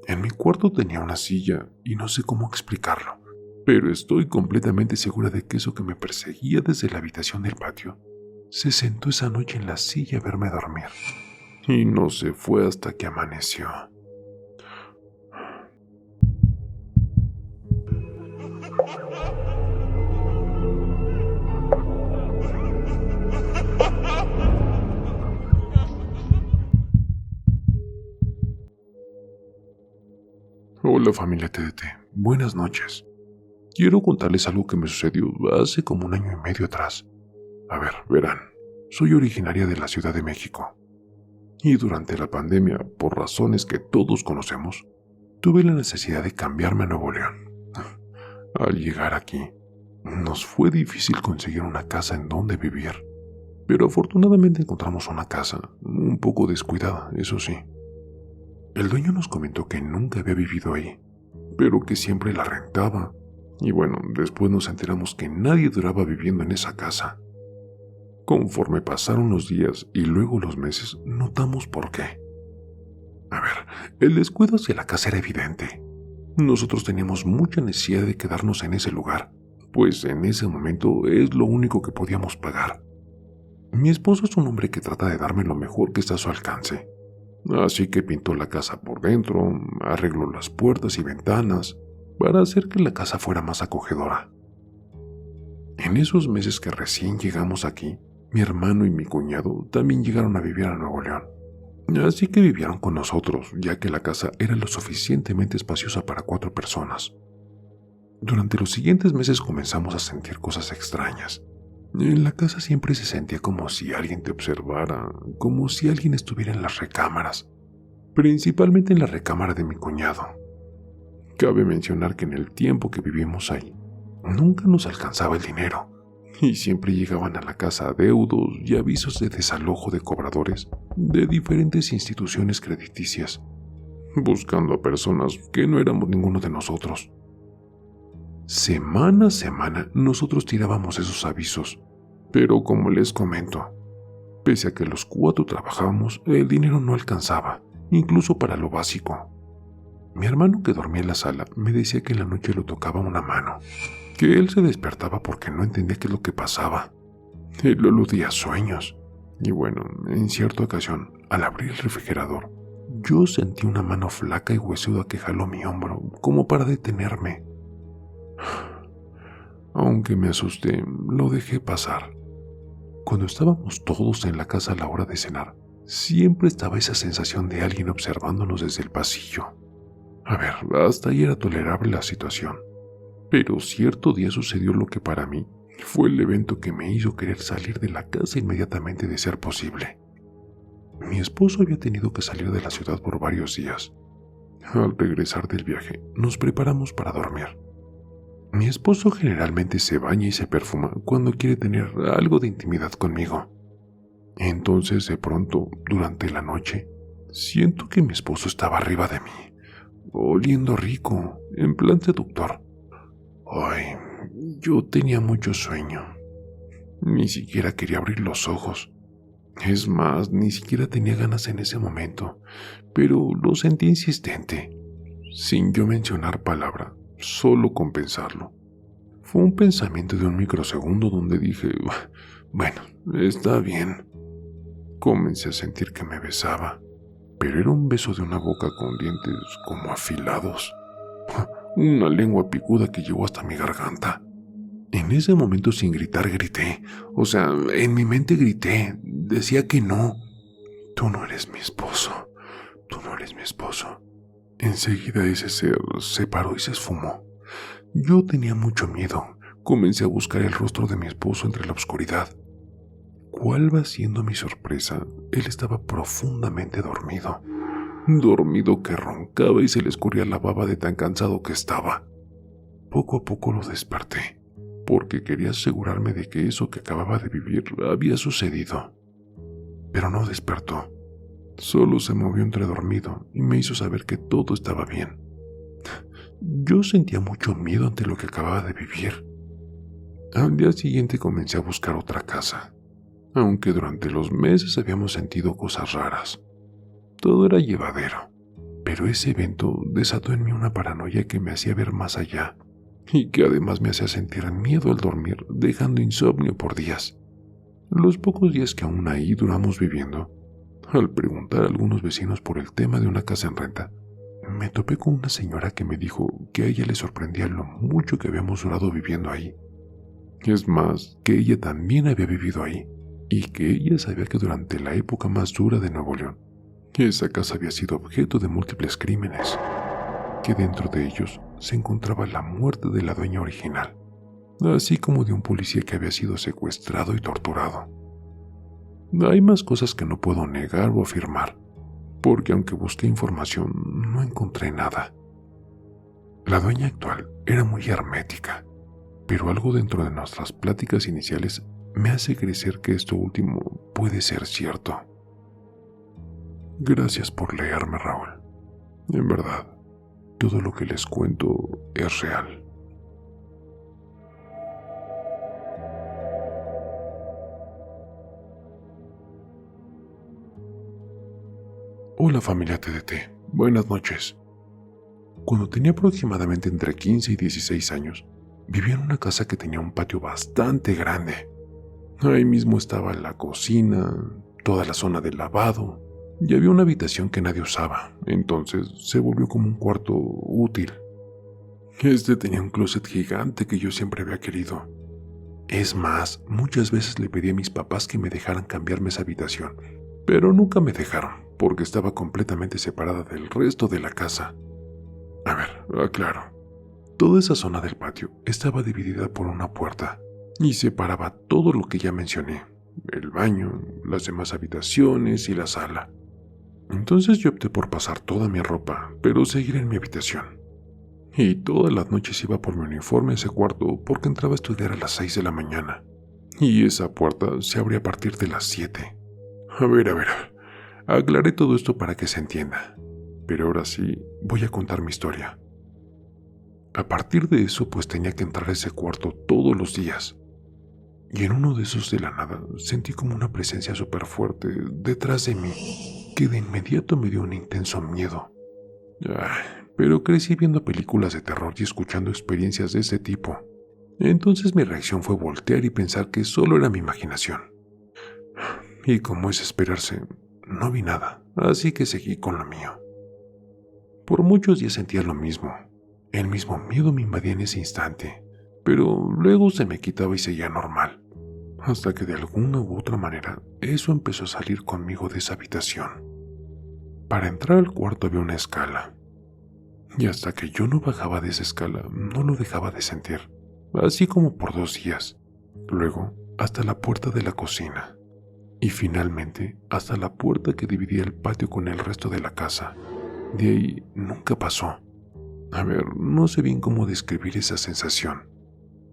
En mi cuarto tenía una silla y no sé cómo explicarlo, pero estoy completamente segura de que eso que me perseguía desde la habitación del patio se sentó esa noche en la silla a verme dormir y no se fue hasta que amaneció. Hola familia TDT, buenas noches. Quiero contarles algo que me sucedió hace como 1 año y medio atrás. A ver, verán, soy originaria de la Ciudad de México y durante la pandemia, por razones que todos conocemos, tuve la necesidad de cambiarme a Nuevo León. Al llegar aquí, nos fue difícil conseguir una casa en donde vivir, pero afortunadamente encontramos una casa, un poco descuidada, eso sí. El dueño nos comentó que nunca había vivido ahí, pero que siempre la rentaba. Y bueno, después nos enteramos que nadie duraba viviendo en esa casa. Conforme pasaron los días y luego los meses, notamos por qué. A ver, el descuido hacia la casa era evidente. Nosotros teníamos mucha necesidad de quedarnos en ese lugar, pues en ese momento es lo único que podíamos pagar. Mi esposo es un hombre que trata de darme lo mejor que está a su alcance. Así que pintó la casa por dentro, arregló las puertas y ventanas para hacer que la casa fuera más acogedora. En esos meses que recién llegamos aquí, mi hermano y mi cuñado también llegaron a vivir a Nuevo León. Así que vivieron con nosotros, ya que la casa era lo suficientemente espaciosa para 4 personas. Durante los siguientes meses comenzamos a sentir cosas extrañas. En la casa siempre se sentía como si alguien te observara, como si alguien estuviera en las recámaras, principalmente en la recámara de mi cuñado. Cabe mencionar que en el tiempo que vivimos ahí, nunca nos alcanzaba el dinero, y siempre llegaban a la casa adeudos y avisos de desalojo de cobradores de diferentes instituciones crediticias, buscando a personas que no éramos ninguno de nosotros. Semana a semana nosotros tirábamos esos avisos, pero como les comento, pese a que los 4 trabajábamos, el dinero no alcanzaba, incluso para lo básico. Mi hermano, que dormía en la sala, me decía que en la noche lo tocaba una mano, que él se despertaba porque no entendía qué es lo que pasaba. Él lo aludía a sueños, y bueno, en cierta ocasión, al abrir el refrigerador, yo sentí una mano flaca y huesuda que jaló mi hombro, como para detenerme. Aunque me asusté, lo dejé pasar. Cuando estábamos todos en la casa a la hora de cenar, siempre estaba esa sensación de alguien observándonos desde el pasillo. A ver, hasta ahí era tolerable la situación, pero cierto día sucedió lo que para mí fue el evento que me hizo querer salir de la casa inmediatamente de ser posible. Mi esposo había tenido que salir de la ciudad por varios días. Al regresar del viaje, nos preparamos para dormir. Mi esposo generalmente se baña y se perfuma cuando quiere tener algo de intimidad conmigo. Entonces, de pronto, durante la noche, siento que mi esposo estaba arriba de mí, oliendo rico, en plan seductor. Ay, yo tenía mucho sueño. Ni siquiera quería abrir los ojos. Es más, ni siquiera tenía ganas en ese momento, pero lo sentí insistente, sin yo mencionar palabra, solo con pensarlo. Fue un pensamiento de un microsegundo donde dije, bueno, está bien. Comencé a sentir que me besaba, pero era un beso de una boca con dientes como afilados. Una lengua picuda que llegó hasta mi garganta. En ese momento, sin gritar, grité. O sea, en mi mente grité. Decía que no. Tú no eres mi esposo. Tú no eres mi esposo. Enseguida ese ser se paró y se esfumó. Yo tenía mucho miedo. Comencé a buscar el rostro de mi esposo entre la oscuridad. ¿Cuál va siendo mi sorpresa? Él estaba profundamente dormido. Dormido que roncaba y se le escurría la baba de tan cansado que estaba. Poco a poco lo desperté, porque quería asegurarme de que eso que acababa de vivir había sucedido. Pero no despertó. Solo se movió entre dormido y me hizo saber que todo estaba bien. Yo sentía mucho miedo ante lo que acababa de vivir. Al día siguiente comencé a buscar otra casa, aunque durante los meses habíamos sentido cosas raras. Todo era llevadero, Pero ese evento desató en mí una paranoia que me hacía ver más allá y que además me hacía sentir miedo al dormir, dejando insomnio por días. Los pocos días que aún ahí duramos viviendo, al preguntar a algunos vecinos por el tema de una casa en renta, me topé con una señora que me dijo que a ella le sorprendía lo mucho que habíamos durado viviendo ahí. Es más, que ella también había vivido ahí, y que ella sabía que durante la época más dura de Nuevo León, esa casa había sido objeto de múltiples crímenes, que dentro de ellos se encontraba la muerte de la dueña original, así como de un policía que había sido secuestrado y torturado. Hay más cosas que no puedo negar o afirmar, porque aunque busqué información, no encontré nada. La dueña actual era muy hermética, pero algo dentro de nuestras pláticas iniciales me hace creer que esto último puede ser cierto. Gracias por leerme, Raúl. En verdad, todo lo que les cuento es real. Hola familia TDT, buenas noches. Cuando tenía aproximadamente entre 15 y 16 años, vivía en una casa que tenía un patio bastante grande. Ahí mismo estaba la cocina, toda la zona del lavado, y había una habitación que nadie usaba, entonces se volvió como un cuarto útil. Este tenía un closet gigante que yo siempre había querido. Es más, muchas veces le pedí a mis papás que me dejaran cambiarme esa habitación, pero nunca me dejaron, porque estaba completamente separada del resto de la casa. A ver, aclaro. Toda esa zona del patio estaba dividida por una puerta y separaba todo lo que ya mencioné, el baño, las demás habitaciones y la sala. Entonces yo opté por pasar toda mi ropa, pero seguir en mi habitación. Y todas las noches iba por mi uniforme a ese cuarto porque entraba a estudiar a las 6 de la mañana. Y esa puerta se abría a partir de las 7. A ver, aclaré todo esto para que se entienda. Pero ahora sí, voy a contar mi historia. A partir de eso, pues tenía que entrar a ese cuarto todos los días. Y en uno de esos de la nada, sentí como una presencia súper fuerte detrás de mí, que de inmediato me dio un intenso miedo. Pero crecí viendo películas de terror y escuchando experiencias de ese tipo. Entonces mi reacción fue voltear y pensar que solo era mi imaginación. Y como es esperarse, no vi nada, así que seguí con lo mío. Por muchos días sentía lo mismo. El mismo miedo me invadía en ese instante, pero luego se me quitaba y seguía normal, hasta que de alguna u otra manera eso empezó a salir conmigo de esa habitación. Para entrar al cuarto había una escala, y hasta que yo no bajaba de esa escala no lo dejaba de sentir, así como por 2 días, luego hasta la puerta de la cocina, y finalmente hasta la puerta que dividía el patio con el resto de la casa. De ahí nunca pasó. A ver, no sé bien cómo describir esa sensación.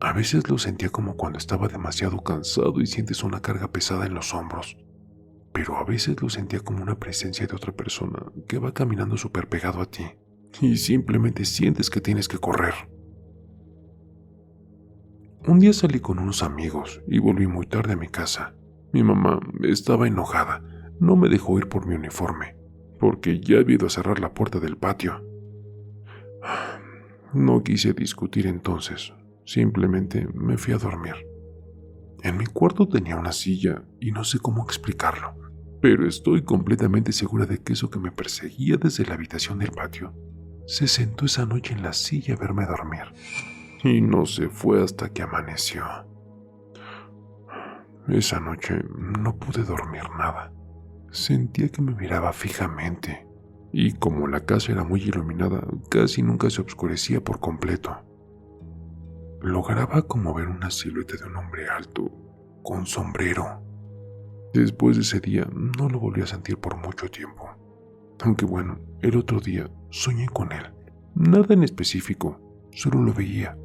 A veces lo sentía como cuando estaba demasiado cansado y sientes una carga pesada en los hombros, pero a veces lo sentía como una presencia de otra persona que va caminando súper pegado a ti y simplemente sientes que tienes que correr. Un día salí con unos amigos y volví muy tarde a mi casa. Mi mamá estaba enojada, no me dejó ir por mi uniforme, porque ya había ido a cerrar la puerta del patio. No quise discutir entonces, simplemente me fui a dormir. En mi cuarto tenía una silla y no sé cómo explicarlo, pero estoy completamente segura de que eso que me perseguía desde la habitación del patio se sentó esa noche en la silla a verme dormir y no se fue hasta que amaneció. Esa noche no pude dormir nada. Sentía que me miraba fijamente. Y como la casa era muy iluminada, casi nunca se oscurecía por completo. Lograba como ver una silueta de un hombre alto, con sombrero. Después de ese día, no lo volví a sentir por mucho tiempo. Aunque bueno, el otro día soñé con él. Nada en específico, solo lo veía.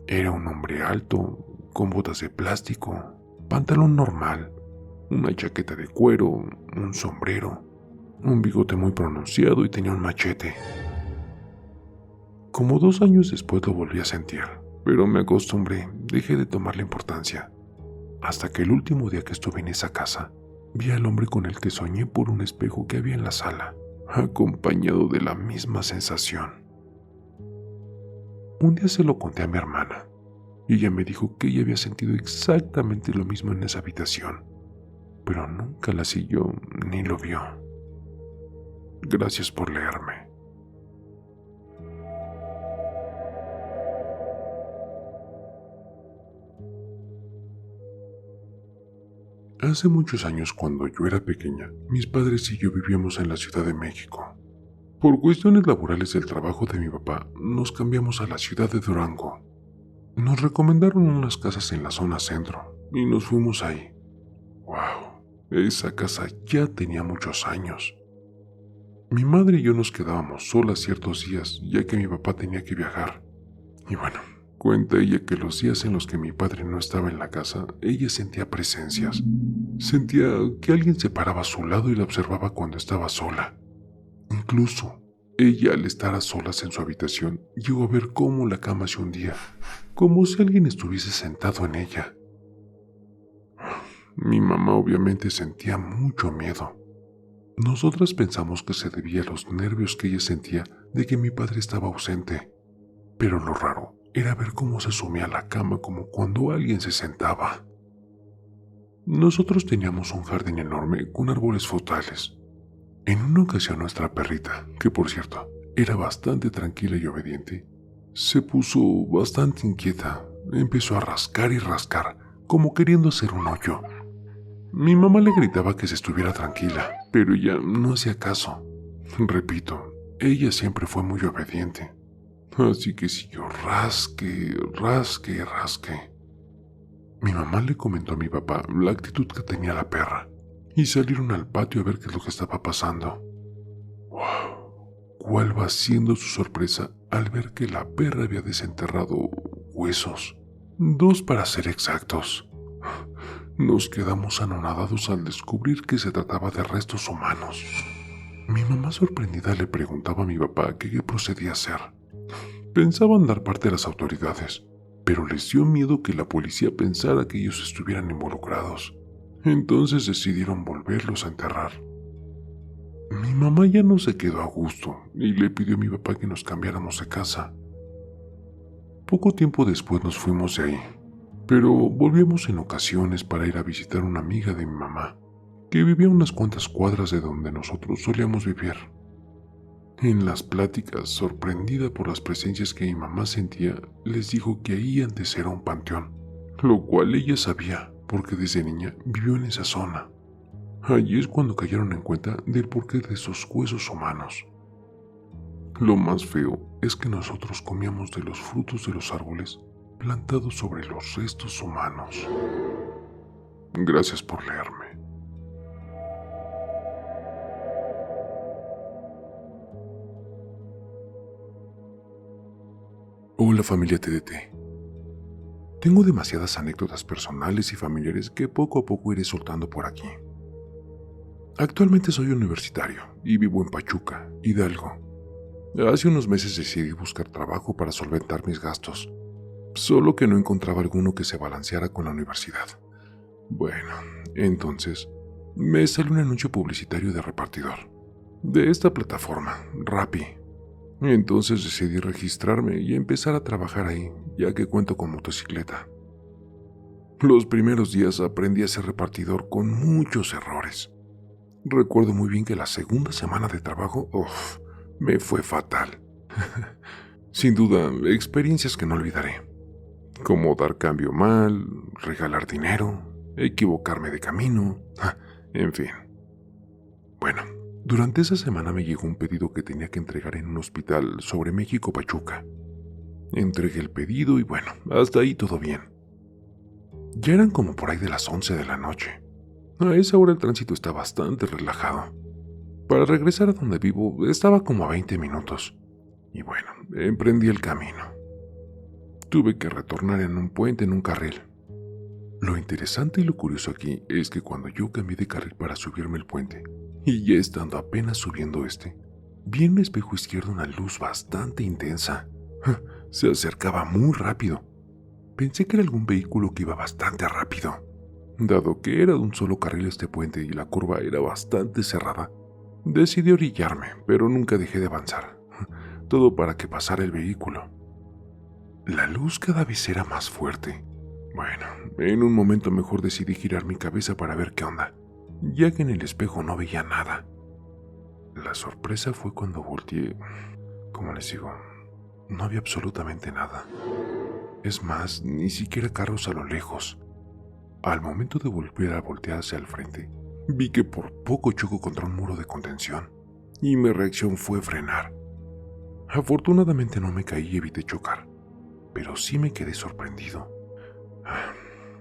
Era un hombre alto, con botas de plástico, pantalón normal, una chaqueta de cuero, un sombrero, un bigote muy pronunciado y tenía un machete. Como 2 años después lo volví a sentir, pero me acostumbré, dejé de tomarle importancia. Hasta que el último día que estuve en esa casa, vi al hombre con el que soñé por un espejo que había en la sala. acompañado de la misma sensación. Un día se lo conté a mi hermana, y ella me dijo que ella había sentido exactamente lo mismo en esa habitación, pero nunca la siguió ni lo vio. Gracias por leerme. Hace muchos años, cuando yo era pequeña, mis padres y yo vivíamos en la Ciudad de México. Por cuestiones laborales del trabajo de mi papá, nos cambiamos a la ciudad de Durango. Nos recomendaron unas casas en la zona centro y nos fuimos ahí. ¡Wow! Esa casa ya tenía muchos años. Mi madre y yo nos quedábamos solas ciertos días, ya que mi papá tenía que viajar. Y bueno, cuenta ella que los días en los que mi padre no estaba en la casa, ella sentía presencias. Sentía que alguien se paraba a su lado y la observaba cuando estaba sola. Incluso, ella al estar a solas en su habitación, llegó a ver cómo la cama se hundía, como si alguien estuviese sentado en ella. Mi mamá obviamente sentía mucho miedo. Nosotras pensamos que se debía a los nervios que ella sentía de que mi padre estaba ausente, pero lo raro era ver cómo se sumía a la cama como cuando alguien se sentaba. Nosotros teníamos un jardín enorme con árboles frutales. En una ocasión nuestra perrita, que por cierto era bastante tranquila y obediente, se puso bastante inquieta. Empezó a rascar y rascar, como queriendo hacer un hoyo. Mi mamá le gritaba que se estuviera tranquila, pero ella no hacía caso. Repito, ella siempre fue muy obediente. Así que siguió rasque, rasque y rasque. Mi mamá le comentó a mi papá la actitud que tenía la perra y salieron al patio a ver qué es lo que estaba pasando. ¡Wow! ¿Cuál va siendo su sorpresa al ver que la perra había desenterrado huesos? 2 para ser exactos. Nos quedamos anonadados al descubrir que se trataba de restos humanos. Mi mamá sorprendida le preguntaba a mi papá qué procedía a hacer. Pensaban dar parte a las autoridades, pero les dio miedo que la policía pensara que ellos estuvieran involucrados. Entonces decidieron volverlos a enterrar. Mi mamá ya no se quedó a gusto y le pidió a mi papá que nos cambiáramos de casa. Poco tiempo después nos fuimos de ahí, pero volvíamos en ocasiones para ir a visitar a una amiga de mi mamá, que vivía unas cuantas cuadras de donde nosotros solíamos vivir. En las pláticas, sorprendida por las presencias que mi mamá sentía, les dijo que ahí antes era un panteón, lo cual ella sabía porque desde niña vivió en esa zona. Allí es cuando cayeron en cuenta del porqué de esos huesos humanos. Lo más feo es que nosotros comíamos de los frutos de los árboles plantados sobre los restos humanos. Gracias por leerme. Hola familia TDT. Tengo demasiadas anécdotas personales y familiares que poco a poco iré soltando por aquí. Actualmente soy universitario y vivo en Pachuca, Hidalgo. Hace unos meses decidí buscar trabajo para solventar mis gastos, solo que no encontraba alguno que se balanceara con la universidad. Bueno, entonces me salió un anuncio publicitario de repartidor, de esta plataforma, Rappi. Entonces decidí registrarme y empezar a trabajar ahí, ya que cuento con motocicleta. Los primeros días aprendí a ser repartidor con muchos errores. Recuerdo muy bien que la segunda semana de trabajo, me fue fatal. Sin duda, experiencias que no olvidaré, como dar cambio mal, regalar dinero, equivocarme de camino, en fin. Bueno, durante esa semana me llegó un pedido que tenía que entregar en un hospital sobre México Pachuca. Entregué el pedido y bueno, hasta ahí todo bien. Ya eran como por ahí de las 11 de la noche. A esa hora el tránsito está bastante relajado. Para regresar a donde vivo estaba como a 20 minutos. Y bueno, emprendí el camino. Tuve que retornar en un puente en un carril. Lo interesante y lo curioso aquí es que cuando yo cambié de carril para subirme el puente, y ya estando apenas subiendo vi en mi espejo izquierdo una luz bastante intensa. Se acercaba muy rápido. Pensé que era algún vehículo que iba bastante rápido. Dado que era de un solo carril este puente y la curva era bastante cerrada, Decidí orillarme, pero nunca dejé de avanzar. Todo para que pasara el vehículo. La luz cada vez era más fuerte. Bueno, en un momento mejor decidí girar mi cabeza para ver qué onda, ya que en el espejo no veía nada. La sorpresa fue cuando volteé. Como les digo, no había absolutamente nada. Es más, ni siquiera carros a lo lejos. Al momento de volver a voltear hacia el frente, vi que por poco choco contra un muro de contención, y mi reacción fue frenar. Afortunadamente no me caí y evité chocar, pero sí me quedé sorprendido.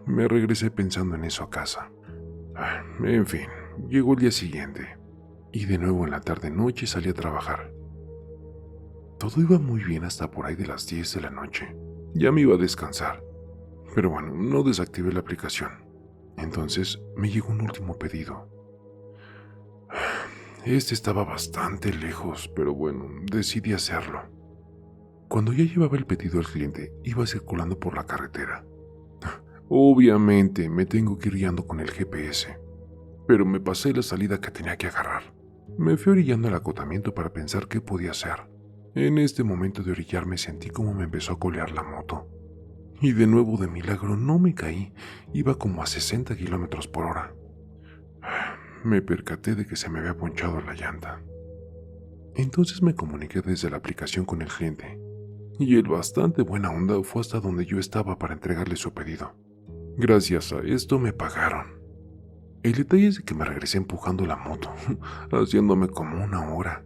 Me regresé pensando en eso a casa. En fin, llegó el día siguiente, y de nuevo en la tarde-noche salí a trabajar. Todo iba muy bien hasta por ahí de las 10 de la noche. Ya me iba a descansar, pero bueno, no desactivé la aplicación. Entonces me llegó un último pedido. Este estaba bastante lejos, pero bueno, decidí hacerlo. Cuando ya llevaba el pedido al cliente, iba circulando por la carretera. Obviamente me tengo que ir guiando con el GPS, pero me pasé la salida que tenía que agarrar. Me fui orillando al acotamiento para pensar qué podía hacer. En este momento de orillarme sentí como me empezó a colear la moto. Y de nuevo de milagro no me caí, iba como a 60 kilómetros por hora. Me percaté de que se me había ponchado la llanta. Entonces me comuniqué desde la aplicación con el cliente, y él, bastante buena onda, fue hasta donde yo estaba para entregarle su pedido. Gracias a esto me pagaron. El detalle es de que me regresé empujando la moto, haciéndome como una hora.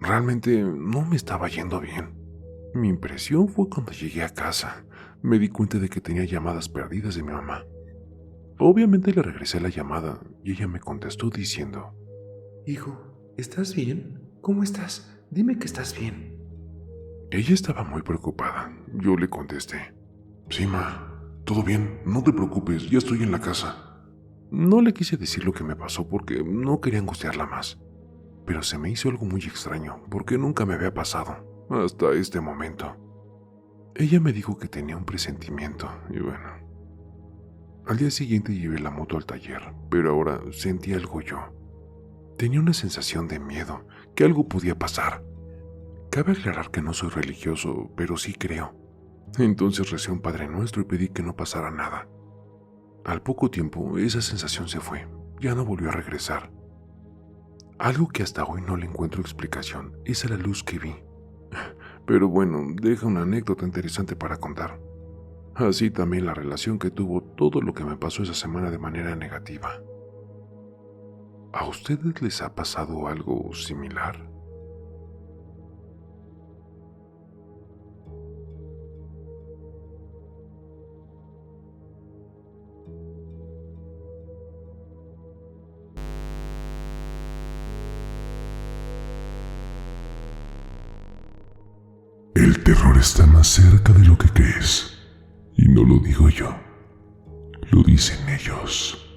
Realmente no me estaba yendo bien. Mi impresión fue cuando llegué a casa. Me di cuenta de que tenía llamadas perdidas de mi mamá. Obviamente le regresé la llamada y ella me contestó diciendo: Hijo, ¿estás bien? ¿Cómo estás? Dime que estás bien. Ella estaba muy preocupada. Yo le contesté: sí, ma, todo bien, no te preocupes, ya estoy en la casa. No le quise decir lo que me pasó porque no quería angustiarla más, pero se me hizo algo muy extraño porque nunca me había pasado hasta este momento. Ella me dijo que tenía un presentimiento y bueno. Al día siguiente llevé la moto al taller, pero ahora sentí algo yo. Tenía una sensación de miedo, que algo podía pasar. Cabe aclarar que no soy religioso, pero sí creo. Entonces recé un Padre Nuestro y pedí que no pasara nada. Al poco tiempo, esa sensación se fue, ya no volvió a regresar. Algo que hasta hoy no le encuentro explicación es a la luz que vi. Pero bueno, deja una anécdota interesante para contar. Así también la relación que tuvo todo lo que me pasó esa semana de manera negativa. ¿A ustedes les ha pasado algo similar? El terror está más cerca de lo que crees. Y no lo digo yo, lo dicen ellos.